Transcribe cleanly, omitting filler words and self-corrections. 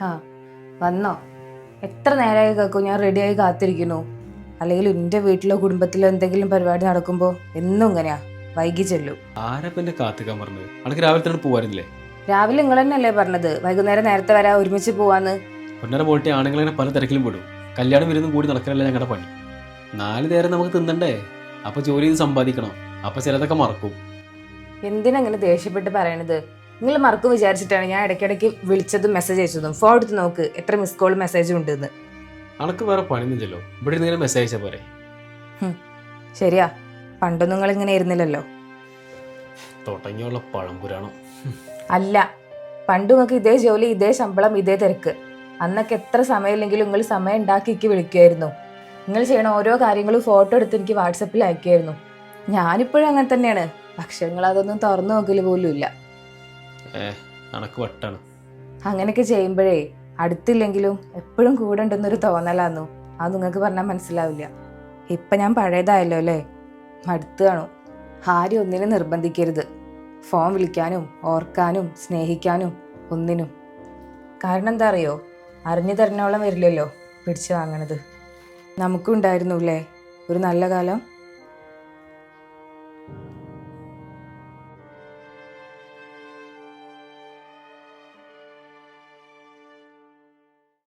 ആ വന്നോ? എത്ര നേരമായി കേൾക്കും ഞാൻ റെഡിയായി കാത്തിരിക്കുന്നു. അല്ലെങ്കിൽ എൻ്റെ വീട്ടിലോ കുടുംബത്തിലോ എന്തെങ്കിലും പരിപാടി നടക്കുമ്പോൾ എന്നും ഇങ്ങനെയാ, വൈകി ചെല്ലു. ആരപ്പം എന്നെ കാത്തിക്കാൻ പറഞ്ഞത്? അനക്ക് രാവിലെ തന്നെ പോവാറില്ലേ? രാവിലെ നിങ്ങൾ തന്നെയല്ലേ പറഞ്ഞത് വൈകുന്നേരം നേരത്തെ വരാ, ഒരുമിച്ച് പോവാന്ന്. ഒന്നര പോയിട്ട് ആണുങ്ങളെ പല തിരക്കിലും പെടും. കല്യാണം വരുന്നും കൂടി നടക്കലല്ല ഞങ്ങളുടെ പണി. 4 നേരം നമുക്ക് തിന്നണ്ടേ? അപ്പൊ ജോലി ചെയ്ത് സമ്പാദിക്കണം. അപ്പൊ ചിലതൊക്കെ മറക്കും. എന്തിനാ ഇങ്ങനെ ദേഷ്യപ്പെട്ട് പറയണത്? നിങ്ങൾ മറക്കും വിചാരിച്ചിട്ടാണ് ഞാൻ ഇടയ്ക്കിടയ്ക്ക് വിളിച്ചതും മെസ്സേജ് അയച്ചതും. ഫോൺ എടുത്ത് നോക്ക് എത്ര മിസ് കോൾ മെസ്സേജും ഉണ്ടെന്ന്. അനക്ക് വേറെ പണിയൊന്നുമില്ലല്ലോ, ഇവിടെ ഇരുന്ന് മെസ്സേജ് അയച്ചാൽ പോരെ? ശരിയാ, പണ്ടൊന്നും നിങ്ങൾ ഇങ്ങനെ ഇരുന്നില്ലല്ലോ. തുടങ്ങിയുള്ള പഴംപുരാണം. അല്ല, പണ്ട് നിങ്ങൾക്ക് ഇതേ ജോലി, ഇതേ ശമ്പളം, ഇതേ തിരക്ക്. അന്നൊക്കെ എത്ര സമയമില്ലെങ്കിലും നിങ്ങൾ സമയം ഉണ്ടാക്കി എനിക്ക് വിളിക്കുമായിരുന്നു. നിങ്ങൾ ചെയ്യണ ഓരോ കാര്യങ്ങളും ഫോട്ടോ എടുത്ത് എനിക്ക് വാട്സപ്പിൽ അയക്കുമായിരുന്നു. ഞാനിപ്പോഴും അങ്ങനെ തന്നെയാണ്. പക്ഷെ നിങ്ങൾ അതൊന്നും തുറന്നു നോക്കല് പോലും ഇല്ല. അനക്ക് വട്ടാണ്. അങ്ങനെയൊക്കെ ചെയ്യുമ്പോഴേ അടുത്തില്ലെങ്കിലും എപ്പോഴും കൂടെ ഉണ്ടെന്നൊരു തോന്നലാന്നു. അത് നിങ്ങൾക്ക് പറഞ്ഞാൽ മനസ്സിലാവില്ല. ഇപ്പം ഞാൻ പഴയതായല്ലോ അല്ലേ? മടുത്ത് കാണും. ആരും ഒന്നിനും നിർബന്ധിക്കരുത്, ഫോൺ വിളിക്കാനും ഓർക്കാനും സ്നേഹിക്കാനും ഒന്നിനും. കാരണം എന്താ അറിയോ? അറിഞ്ഞു തരണോളം വരില്ലല്ലോ പിടിച്ചു വാങ്ങണത്. നമുക്കും ഉണ്ടായിരുന്നു അല്ലേ ഒരു നല്ല കാലം.